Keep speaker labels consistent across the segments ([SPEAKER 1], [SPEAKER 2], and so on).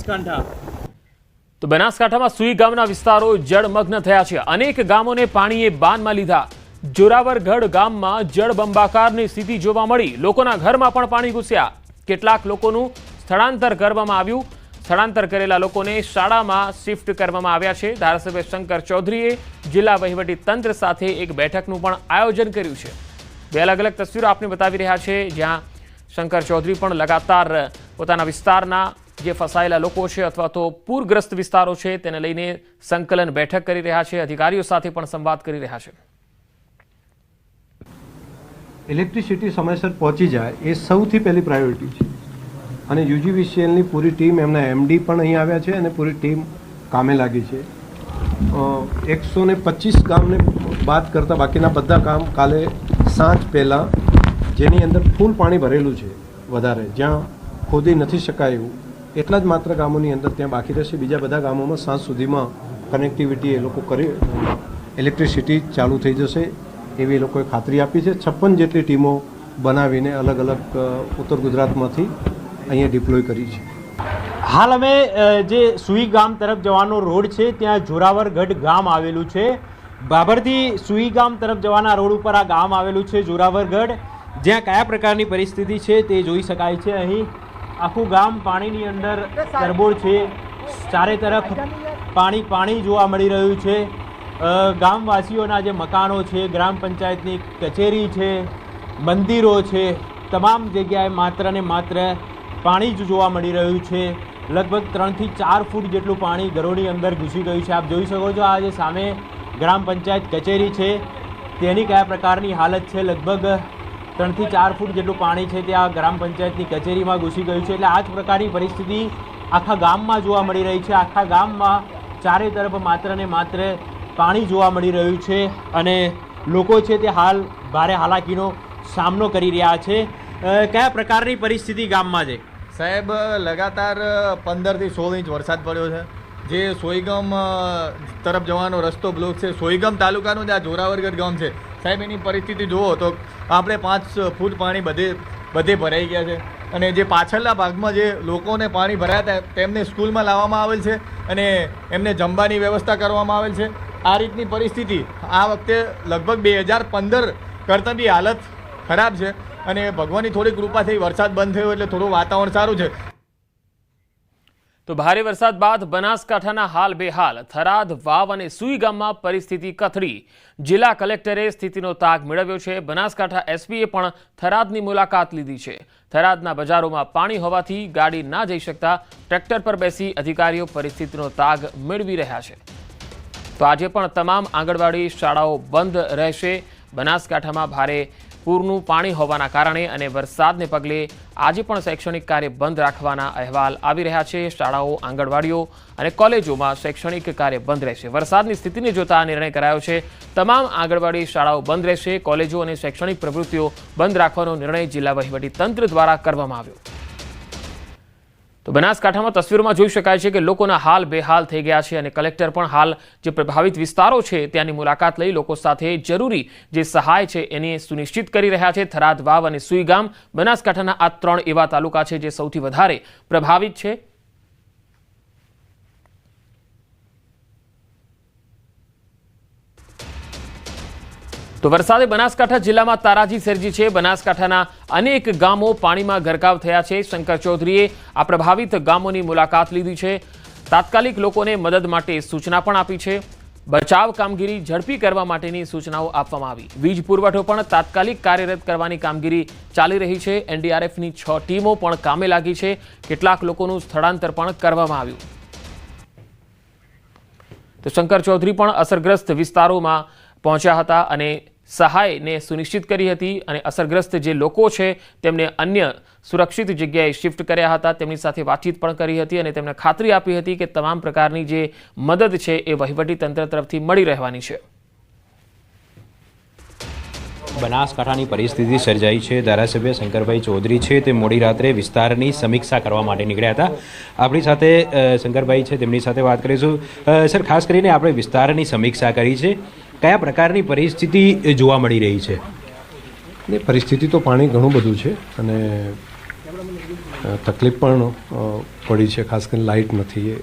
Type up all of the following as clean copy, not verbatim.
[SPEAKER 1] બનાસકાંઠા।
[SPEAKER 2] તો બનાસકાંઠામાં સુઈ ગામના વિસ્તારો જળમગ્ન થયા છે। અનેક ગામોને પાણીએ બાનમાં લીધા। જોરાવરગઢ ગામમાં જળબંબાકારની સ્થિતિ જોવા મળી। લોકોના ઘરમાં પણ પાણી ઘૂસ્યા। કેટલાક લોકોનું સ્થળાંતર કરવામાં આવ્યું। સ્થળાંતર કરેલા લોકોને શાળામાં શિફ્ટ કરવામાં આવ્યા છે। ધારાસભ્ય શંકર ચૌધરીએ જિલ્લા વહીવટી તંત્ર સાથે એક બેઠકનું પણ આયોજન કર્યું છે। બે અલગ અલગ તસવીરો આપને બતાવી રહ્યા છે, જ્યાં શંકર ચૌધરી પણ લગાતાર પોતાના વિસ્તારના જે ફસાયેલા લોકો છે અથવા તો પૂરગ્રસ્ત વિસ્તારો છે તેને લઈને સંકલન બેઠક કરી રહ્યા છે। અધિકારીઓ સાથે પણ સંવાદ કરી રહ્યા છે।
[SPEAKER 3] ઇલેક્ટ્રિસિટી સમયસર પહોંચી જાય એ સૌથી પહેલી પ્રાયોરિટી છે અને યુજીવીસીએલની પૂરી ટીમ, એમના એમડી પણ અહીં આવ્યા છે અને પૂરી ટીમ કામે લાગી છે। 125 ગામને બાદ કરતાં બાકીના બધા કામ કાલે સાંજ પહેલાં, જેની અંદર ફૂલ પાણી ભરેલું છે વધારે, જ્યાં ખોદી નથી શકાય એવું એટલા જ માત્ર ગામોની અંદર ત્યાં બાકી રહેશે। બીજા બધા ગામોમાં સાંજ સુધીમાં કનેક્ટિવિટી એ લોકો કરી ઇલેક્ટ્રિસિટી ચાલુ થઈ જશે એવી એ લોકોએ ખાતરી આપી છે। 56 જેટલી ટીમો બનાવીને અલગ અલગ ઉત્તર ગુજરાતમાંથી અહીંયા ડિપ્લોય કરી છે।
[SPEAKER 1] હાલ અમે જે સુઈ ગામ તરફ જવાનો રોડ છે ત્યાં જોરાવરગઢ ગામ આવેલું છે। બાબરથી સુઈ ગામ તરફ જવાના રોડ ઉપર આ ગામ આવેલું છે જોરાવરગઢ, જ્યાં કયા પ્રકારની પરિસ્થિતિ છે તે જોઈ શકાય છે। અહીં આખું ગામ પાણીની અંદર તરબોળ છે। ચારે તરફ પાણી જોવા મળી રહ્યું છે। ગામવાસીઓના જે મકાનો છે, ગ્રામ પંચાયતની કચેરી છે, મંદિરો છે, તમામ જગ્યાએ માત્ર ને માત્ર પાણી જ જોવા મળી રહ્યું છે। લગભગ 3 થી 4 ફૂટ જેટલું પાણી ઘરોની અંદર ઘૂસી ગયું છે। આપ જોઈ શકો છો આ જે સામે ગ્રામ પંચાયત કચેરી છે તેની કયા પ્રકારની હાલત છે। લગભગ 3 થી 4 ફૂટ જેટલું પાણી છે ત્યાં ગ્રામ પંચાયતની કચેરીમાં ઘૂસી ગયું છે। એટલે આ જ પ્રકારની પરિસ્થિતિ આખા ગામમાં જોવા મળી રહી છે। આખા ગામમાં ચારે તરફ માત્ર ને માત્ર પાણી જોવા મળી રહ્યું છે અને લોકો છે તે હાલ ભારે હાલાકીનો સામનો કરી રહ્યા છે। કયા પ્રકારની પરિસ્થિતિ ગામમાં છે?
[SPEAKER 4] સાહેબ, લગાતાર 15 થી 16 ઇંચ વરસાદ પડ્યો છે, જે સોઈગામ તરફ જવાનો રસ્તો બ્લોક છે। સોઈગામ તાલુકાનું જે આ જોરાવરગઢ ગામ છે સાહેબ, એની પરિસ્થિતિ જુઓ તો આપણે 5 ફૂટ પાણી બધે ભરાઈ ગયા છે અને જે પાછળના ભાગમાં જે લોકોને પાણી ભરાયા હતા તેમને સ્કૂલમાં લાવવામાં આવેલ છે અને એમને જમવાની વ્યવસ્થા કરવામાં આવેલ છે। આ રીતની પરિસ્થિતિ આ વખતે લગભગ 2015 કરતાં બી હાલત ખરાબ છે અને ભગવાનની થોડી કૃપાથી વરસાદ બંધ થયો એટલે થોડું વાતાવરણ સારું છે।
[SPEAKER 2] તો ભારે વરસાદ બાદ બનાસકાંઠાના હાલ બેહાલ। થરાદ, વાવ અને સુઈ ગામમાં પરિસ્થિતિ કથળી। જિલ્લા કલેક્ટરે સ્થિતિનો તાગ મેળવ્યો છે। બનાસકાંઠા એસપીએ પણ થરાદની મુલાકાત લીધી છે। થરાદના બજારોમાં પાણી હોવાથી ગાડી ના જઈ શકતા ટ્રેક્ટર પર બેસી અધિકારીઓ પરિસ્થિતિનો તાગ મેળવી રહ્યા છે। તો આજે પણ તમામ આંગણવાડી શાળાઓ બંધ રહેશે। બનાસકાંઠામાં ભારે પૂરનું પાણી હોવાના કારણે અને વરસાદને પગલે આજે પણ શૈક્ષણિક કાર્ય બંધ રાખવાના અહેવાલ આવી રહ્યા છે। શાળાઓ, આંગણવાડીઓ અને કોલેજોમાં શૈક્ષણિક કાર્ય બંધ રહેશે। વરસાદની સ્થિતિને જોતા આ નિર્ણય કરાયો છે। તમામ આંગણવાડી શાળાઓ બંધ રહેશે। કોલેજો અને શૈક્ષણિક પ્રવૃત્તિઓ બંધ રાખવાનો નિર્ણય જિલ્લા વહીવટી તંત્ર દ્વારા કરવામાં આવ્યો। તો બનાસકાંઠામાં તસવીરોમાં જોઈ શકાય છે કે લોકોના હાલ બેહાલ થઈ ગયા છે અને કલેક્ટર પણ હાલ જે પ્રભાવિત વિસ્તારો છે ત્યાંની મુલાકાત લઈ લોકો સાથે જરૂરી જે સહાય છે એની સુનિશ્ચિત કરી રહ્યા છે। થરાદ, વાવ અને સુઈ ગામ બનાસકાંઠાના આ 3 એવા તાલુકા છે જે સૌથી વધારે પ્રભાવિત છે। તો વરસાદે બનાસકાંઠા જિલ્લામાં તારાજી સર્જી છે। બનાસકાંઠાના અનેક ગામો પાણીમાં ગરકાવ થયા છે। શંકર ચૌધરીએ આ પ્રભાવિત ગામોની મુલાકાત લીધી છે। તાત્કાલિક લોકોને મદદ માટે સૂચના પણ આપી છે। બચાવ કામગીરી ઝડપી કરવા માટેની સૂચનાઓ આપવામાં આવી। વીજ પુરવઠો પણ તાત્કાલિક કાર્યરત કરવાની કામગીરી ચાલી રહી છે। એનડીઆરએફની 6 ટીમો પણ કામે લાગી છે। કેટલાક લોકોનું સ્થળાંતર પણ કરવામાં આવ્યું। તો શંકર ચૌધરી પણ અસરગ્રસ્ત વિસ્તારોમાં પહોંચ્યા હતા અને સહાયને સુનિશ્ચિત કરી હતી અને અસરગ્રસ્ત જે લોકો છે તેમને અન્ય સુરક્ષિત જગ્યાએ શિફ્ટ કર્યા હતા। તેમની સાથે વાતચીત પણ કરી હતી અને તેમને ખાતરી આપી હતી કે તમામ પ્રકારની જે મદદ છે એ વહીવટી તંત્ર તરફથી મળી રહેવાની છે।
[SPEAKER 5] બનાસકાંઠાની પરિસ્થિતિ સર્જાઈ છે। ધારાસભ્ય શંકરભાઈ ચૌધરી છે તે મોડી રાત્રે વિસ્તારની સમીક્ષા કરવા માટે નીકળ્યા હતા। આપણી સાથે શંકરભાઈ છે, તેમની સાથે વાત કરીશું। સર, ખાસ કરીને આપણે વિસ્તારની સમીક્ષા કરી છે, કયા પ્રકારની પરિસ્થિતિ જોવા મળી રહી છે?
[SPEAKER 3] પરિસ્થિતિ તો પાણી ઘણું બધું છે અને તકલીફ પણ પડી છે. ખાસ કરીને લાઇટ નથી,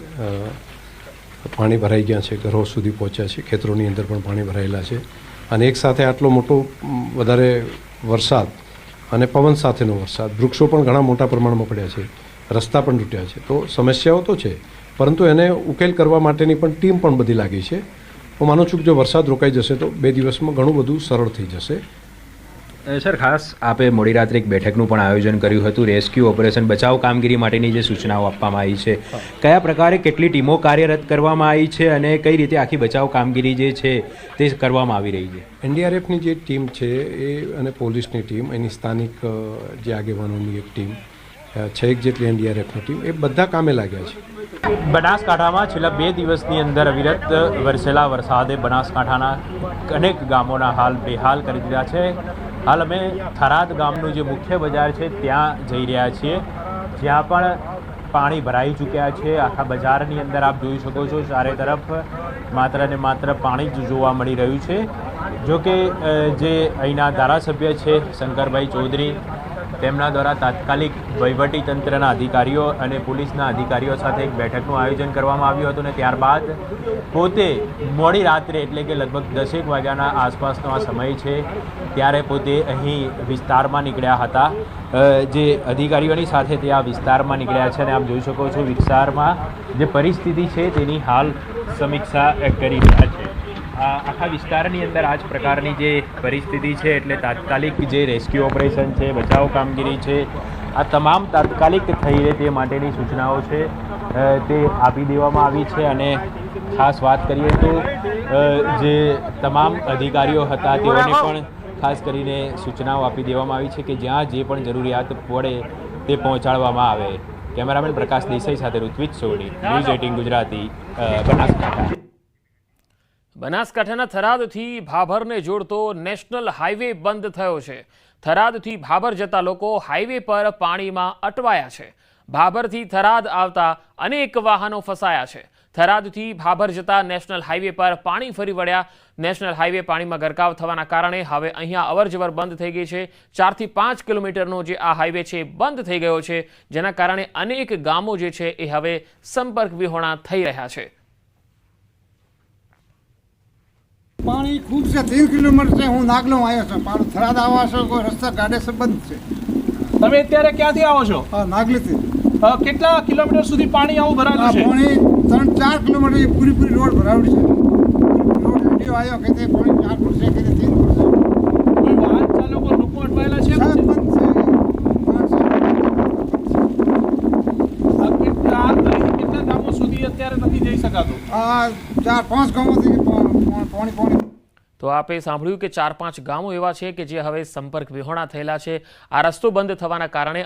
[SPEAKER 3] પાણી ભરાઈ ગયા છે, ઘરો સુધી પહોંચ્યા છે, ખેતરોની અંદર પણ પાણી ભરાયેલા છે. અને એક સાથે આટલો મોટો વધારે વરસાદ અને પવન સાથેનો વરસાદ, વૃક્ષો પણ ઘણા મોટા પ્રમાણમાં પડ્યા છે, રસ્તા પણ તૂટ્યા છે. તો સમસ્યાઓ તો છે, પરંતુ એને ઉકેલ કરવા માટેની પણ ટીમ પણ બધી લાગી છે. હું માનું છું કે જો વરસાદ રોકાઈ જશે તો 2 દિવસમાં ઘણું બધું સરળ થઈ જશે.
[SPEAKER 5] સર, ખાસ આપે મોડી રાત્રે એક બેઠકનું પણ આયોજન કર્યું હતું. રેસ્ક્યુ ઓપરેશન, બચાવ કામગીરી માટેની જે સૂચનાઓ આપવામાં આવી છે, કયા પ્રકારે કેટલી ટીમો કાર્યરત કરવામાં આવી છે અને કઈ રીતે આખી બચાવ કામગીરી જે છે તે કરવામાં આવી રહી છે?
[SPEAKER 3] એનડીઆરએફની જે ટીમ છે એ અને પોલીસની ટીમ, એની સ્થાનિક જે આગેવાનોની એક ટીમ, 6 જેટલી એનડીઆરએફની ટીમ, એ બધા કામે લાગ્યા છે.
[SPEAKER 1] બનાસકાંઠામાં છેલ્લા 2 દિવસની અંદર અવિરત વરસેલા વરસાદે બનાસકાંઠાના અનેક ગામોના હાલ બેહાલ કરી દીધા છે. હાલ અમે થરાદ ગામનું જે મુખ્ય બજાર છે ત્યાં જઈ રહ્યા છીએ, જ્યાં પણ પાણી ભરાઈ ચૂક્યા છે. આખા બજારની અંદર આપ જોઈ શકો છો, ચારે તરફ માત્ર ને માત્ર પાણી જ જોવા મળી રહ્યું છે. જો કે જે અહીંના ધારાસભ્ય છે શંકરભાઈ ચૌધરી, તેમના દ્વારા તાત્કાલિક વહીવટીતંત્રના અધિકારીઓ અને પોલીસના અધિકારીઓ સાથે એક બેઠકનું આયોજન કરવામાં આવ્યું હતું અને ત્યારબાદ પોતે મોડી રાત્રે એટલે કે લગભગ 10 વાગ્યાના આસપાસનો આ સમય છે ત્યારે પોતે અહીં વિસ્તારમાં નીકળ્યા હતા. જે અધિકારીઓની સાથે તે આ વિસ્તારમાં નીકળ્યા છે અને આપ જોઈ શકો છો વિસ્તારમાં જે પરિસ્થિતિ છે તેની હાલ સમીક્ષા કરી રહ્યા છે. આખા વિસ્તારની અંદર આ જ પ્રકારની જે પરિસ્થિતિ છે, એટલે તાત્કાલિક જે રેસ્ક્યુ ઓપરેશન છે, બચાવ કામગીરી છે, આ તમામ તાત્કાલિક થઈ રહે તે માટેની સૂચનાઓ છે તે આપી દેવામાં આવી છે. અને ખાસ વાત કરીએ તો જે તમામ અધિકારીઓ હતા તેઓને પણ ખાસ કરીને સૂચનાઓ આપી દેવામાં આવી છે કે જ્યાં જે પણ જરૂરિયાત પડે તે પહોંચાડવામાં આવે. કેમેરામેન પ્રકાશ દેસાઈ સાથે ઋત્વિજ સોની, ન્યૂઝ 18 ગુજરાતી, બનાસકાંઠા.
[SPEAKER 2] બનાસકાંઠાના થરાદથી ભાભરને જોડતો નેશનલ હાઈવે બંધ થયો છે. થરાદથી ભાભર જતા લોકો હાઈવે પર પાણીમાં અટવાયા છે. ભાભરથી થરાદ આવતા અનેક વાહનો ફસાયા છે. થરાદથી ભાભર જતા નેશનલ હાઈવે પર પાણી ફરી વળ્યા. નેશનલ હાઈવે પાણીમાં ગરકાવ થવાના કારણે હવે અહીંયા અવરજવર બંધ થઈ ગઈ છે. 4 થી 5 કિલોમીટરનો જે આ હાઈવે છે બંધ થઈ ગયો છે, જેના કારણે અનેક ગામો જે છે એ હવે સંપર્ક વિહોણા થઈ રહ્યા છે.
[SPEAKER 6] પાણી ખૂબ છે, 3 કિલોમીટર છે. હું નાગલો આવ્યો છું, પાણી થરાદ આવવા છો કોઈ રસ્તા ગાડે બંધ છે.
[SPEAKER 7] તમે અત્યારે ક્યાંથી આવો છો?
[SPEAKER 6] હા, નાગલીથી.
[SPEAKER 7] કેટલા કિલોમીટર સુધી પાણી આવું ભરાયેલું છે?
[SPEAKER 6] પાણી 3-4 કિલોમીટર પૂરી રોડ ભરાવડી છે. રોડ વિડીયો આવ્યો કે તે પાણી 4 ફૂટ છે કે 3 ફૂટ છે.
[SPEAKER 7] કોઈ વાહન ચાલકો લોકો અટવાયેલા છે?
[SPEAKER 6] સાહેબ બંધ છે.
[SPEAKER 7] કેટલા ગામો સુધી અત્યારે નથી જઈ શકાતું?
[SPEAKER 6] 4-5 ગામોથી પાણી.
[SPEAKER 2] તો આપે સાંભળ્યું કે 4-5 ગામો એવા છે કે જે હવે સંપર્ક વિહોણા થયેલા છે. આ રસ્તો બંધ થવાના કારણે